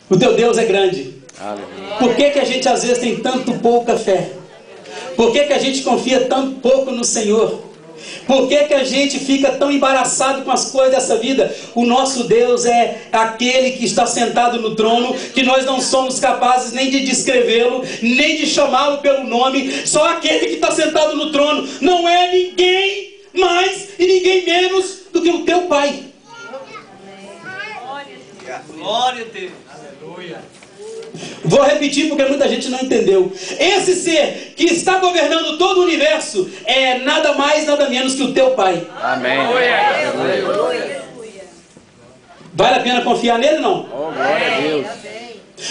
O teu Deus é grande. Aleluia. Por que que a gente às vezes tem tanto pouca fé? Por que que a gente confia tão pouco no Senhor? Por que que a gente fica tão embaraçado com as coisas dessa vida? O nosso Deus é aquele que está sentado no trono, que nós não somos capazes nem de descrevê-lo, nem de chamá-lo pelo nome. Só aquele que está sentado no trono não é ninguém mais e ninguém menos do que o teu Pai. Glória a Deus. Aleluia. Vou repetir porque muita gente não entendeu. Esse ser que está governando todo o universo é nada mais, nada menos que o teu Pai. Amém. Vale a pena confiar nele ou não? Oh, glória a Deus.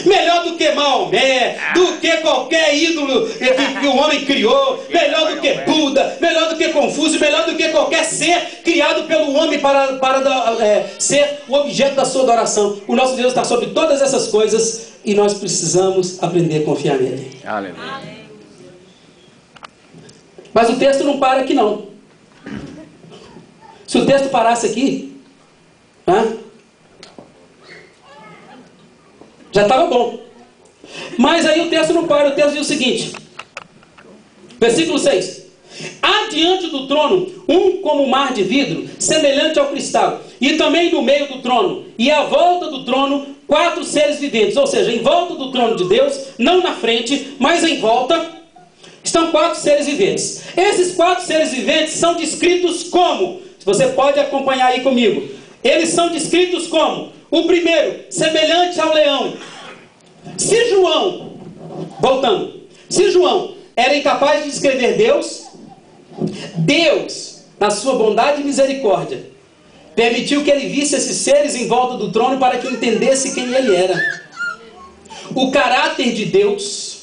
Melhor do que Maomé, do que qualquer ídolo que o homem criou, melhor do que Buda, melhor do que Confúcio, melhor do que qualquer ser criado pelo homem para ser o objeto da sua adoração. O nosso Deus está sobre todas essas coisas e nós precisamos aprender a confiar nele. Aleluia. Mas o texto não para aqui não. Se o texto parasse aqui, já estava bom. Mas aí o texto não para, o texto diz o seguinte, versículo 6: há diante do trono um como mar de vidro, semelhante ao cristal, e também no meio do trono, e à volta do trono, 4 seres viventes. Ou seja, em volta do trono de Deus, não na frente, mas em volta, estão 4 seres viventes. Esses 4 seres viventes são descritos como, você pode acompanhar aí comigo, eles são descritos como: o primeiro, semelhante ao leão. Se João, voltando, se João era incapaz de descrever Deus, Deus, na sua bondade e misericórdia, permitiu que ele visse esses seres em volta do trono para que entendesse quem ele era. O caráter de Deus,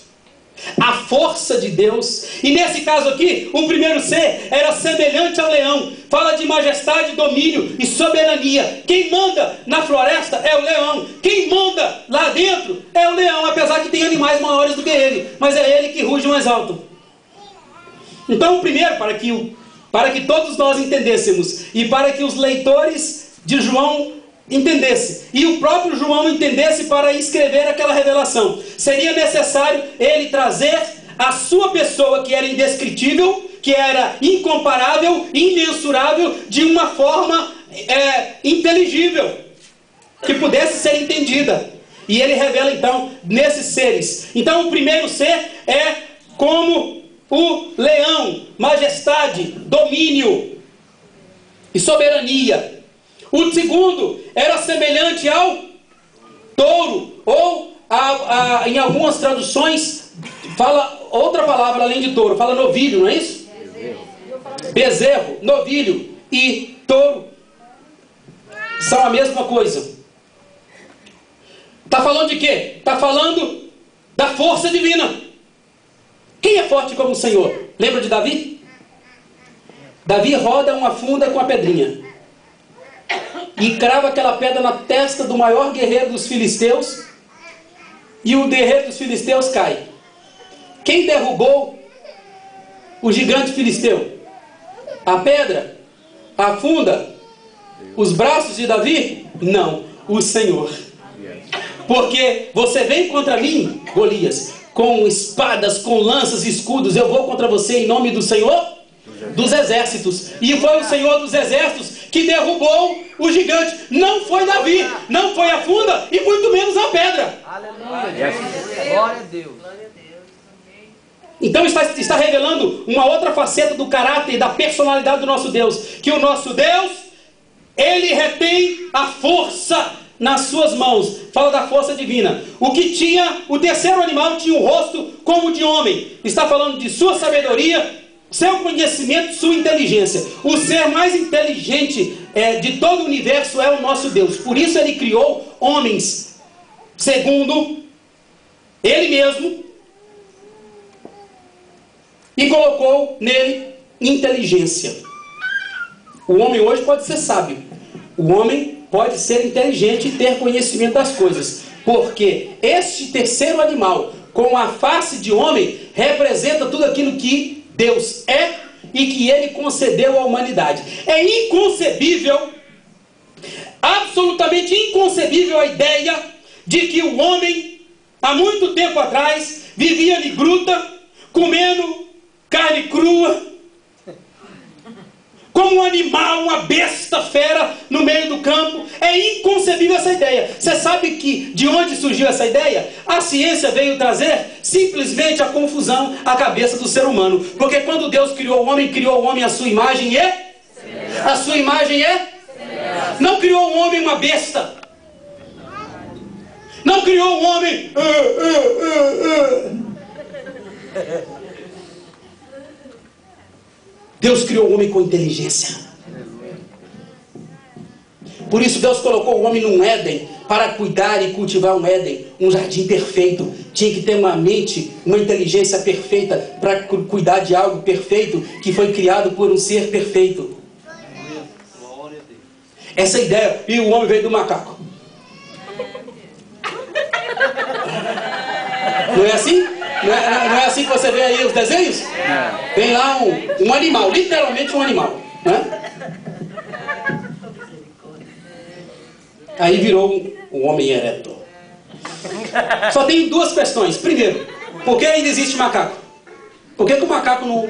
a força de Deus. E nesse caso aqui, o primeiro ser era semelhante ao leão. Fala de majestade, domínio e soberania. Quem manda na floresta é o leão. Quem manda lá dentro é o leão, apesar que tem animais maiores do que ele, mas é ele que ruge mais alto. Então, primeiro, para que todos nós entendêssemos, e para que os leitores de João entendessem, e o próprio João entendesse para escrever aquela revelação, seria necessário ele trazer a sua pessoa, que era indescritível, que era incomparável, imensurável, de uma forma inteligível, que pudesse ser entendida. E ele revela então nesses seres. Então o primeiro ser é como o leão, majestade, domínio e soberania. O segundo era semelhante ao touro, ou em algumas traduções fala outra palavra além de touro, fala novilho, não é isso? Bezerro, novilho e touro são a mesma coisa. Está falando de quê? Está falando da força divina. Quem é forte como o Senhor? Lembra de Davi? Davi roda uma funda com a pedrinha e crava aquela pedra na testa do maior guerreiro dos filisteus, e o guerreiro dos filisteus cai. Quem derrubou o gigante filisteu? A pedra? A funda? Os braços de Davi? Não, o Senhor. Porque você vem contra mim, Golias, com espadas, com lanças e escudos, eu vou contra você em nome do Senhor dos exércitos. E foi o Senhor dos exércitos que derrubou o gigante. Não foi Davi, não foi a funda e muito menos a pedra. Aleluia. Glória a Deus. Então está revelando uma outra faceta do caráter e da personalidade do nosso Deus. Que o nosso Deus, ele retém a força nas suas mãos. Fala da força divina. O terceiro animal tinha um rosto como de homem. Está falando de sua sabedoria, seu conhecimento, sua inteligência. O ser mais inteligente de todo o universo é o nosso Deus. Por isso ele criou homens segundo ele mesmo e colocou nele inteligência. O homem hoje pode ser sábio. O homem pode ser inteligente e ter conhecimento das coisas. Porque este terceiro animal, com a face de homem, representa tudo aquilo que Deus é e que ele concedeu à humanidade. É inconcebível, absolutamente inconcebível a ideia de que o homem, há muito tempo atrás, vivia em gruta, comendo carne crua, como um animal, uma besta fera no meio do campo. É inconcebível essa ideia. Você sabe que de onde surgiu essa ideia? A ciência veio trazer simplesmente a confusão à cabeça do ser humano. Porque quando Deus criou o homem à sua imagem e a sua imagem não criou o homem uma besta. Não criou o homem Deus criou o homem com inteligência. Por isso Deus colocou o homem num Éden, para cuidar e cultivar um Éden, um jardim perfeito. Tinha que ter uma mente, uma inteligência perfeita, para cuidar de algo perfeito, que foi criado por um ser perfeito. Essa ideia, e o homem veio do macaco. Não é assim? Não é assim que você vê aí os desenhos? Vem lá um animal, literalmente um animal, né? Aí virou um homem ereto. Só tem duas questões. Primeiro, por que ainda existe macaco? Por que o macaco não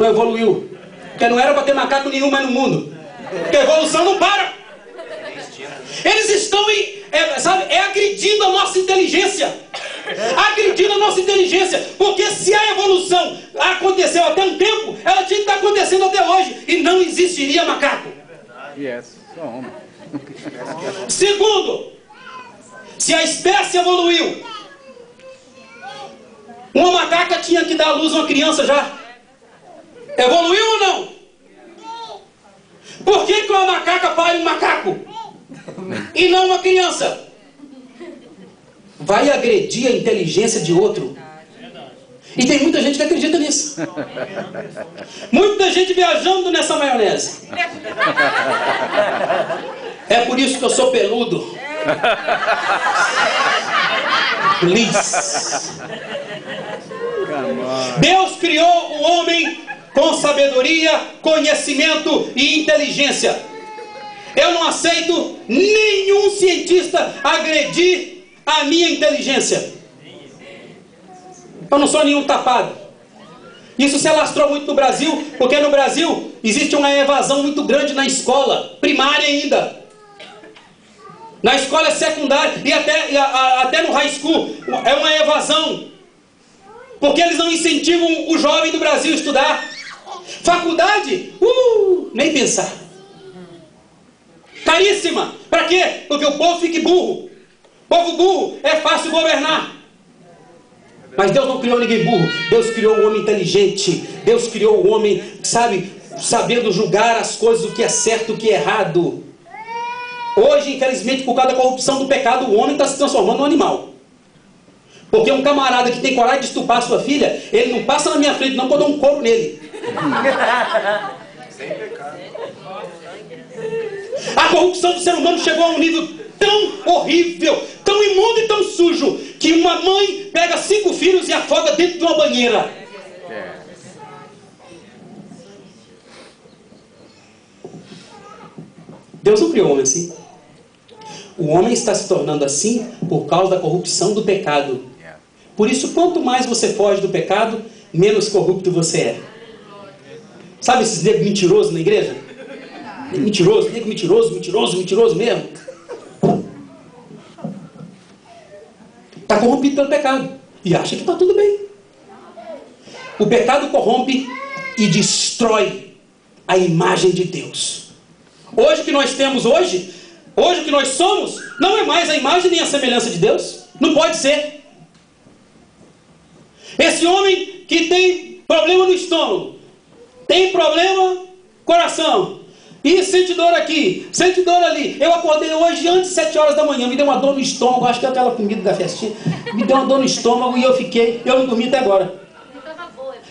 evoluiu? Porque não era para ter macaco nenhum mais no mundo. Porque a evolução não para. Eles estão agredindo a nossa inteligência. Agredindo a nossa inteligência. Porque se a evolução aconteceu até um tempo, ela tinha que estar acontecendo até hoje. E não existiria macaco. Segundo, se a espécie evoluiu, uma macaca tinha que dar à luz a uma criança já. Evoluiu ou não? Por que uma macaca pare um macaco e não uma criança? Vai agredir a inteligência de outro. E tem muita gente que acredita nisso. Muita gente viajando nessa maionese. É por isso que eu sou peludo. Please. Deus criou o homem com sabedoria, conhecimento e inteligência. Eu não aceito nenhum cientista agredir a minha inteligência. Eu não sou nenhum tapado. Isso se alastrou muito no Brasil, porque no Brasil existe uma evasão muito grande na escola, primária ainda. Na escola secundária e até no high school é uma evasão. Porque eles não incentivam o jovem do Brasil a estudar. Faculdade? Nem pensar. Caríssima. Para quê? Porque o povo fica burro. Povo burro é fácil governar. Mas Deus não criou ninguém burro. Deus criou o homem inteligente. Deus criou o homem, sabendo julgar as coisas, o que é certo e o que é errado. Hoje, infelizmente, por causa da corrupção do pecado, o homem está se transformando num animal. Porque um camarada que tem coragem de estuprar sua filha, ele não passa na minha frente não, quando eu dou um couro nele. Sem pecado. A corrupção do ser humano chegou a um nível tão horrível, tão imundo e tão sujo, que uma mãe pega 5 filhos e afoga dentro de uma banheira. Deus não criou o homem assim. O homem está se tornando assim por causa da corrupção do pecado. Por isso, quanto mais você foge do pecado, menos corrupto você é. Sabe esses negros mentirosos na igreja? Mentiroso, nego mentiroso mesmo. Está corrompido pelo pecado e acha que está tudo bem. O pecado corrompe e destrói a imagem de Deus. Hoje que nós temos hoje o que nós somos, não é mais a imagem nem a semelhança de Deus. Não pode ser. Esse homem que tem problema no estômago, tem problema no coração, e sente dor aqui, sente dor ali. Eu acordei hoje antes de 7 horas da manhã, me deu uma dor no estômago, acho que é aquela comida da festinha, me deu uma dor no estômago e eu não dormi até agora.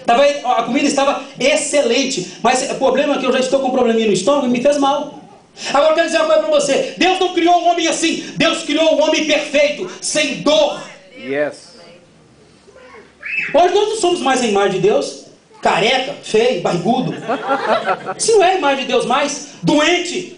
A comida estava excelente, mas o problema é que eu já estou com um probleminha no estômago e me fez mal. Agora eu quero dizer uma coisa para você. Deus não criou o homem assim. Deus criou o homem perfeito, sem dor. Yes. Hoje nós não somos mais a imagem de Deus. Careca, feio, barrigudo. Se não é a imagem de Deus mais, doente,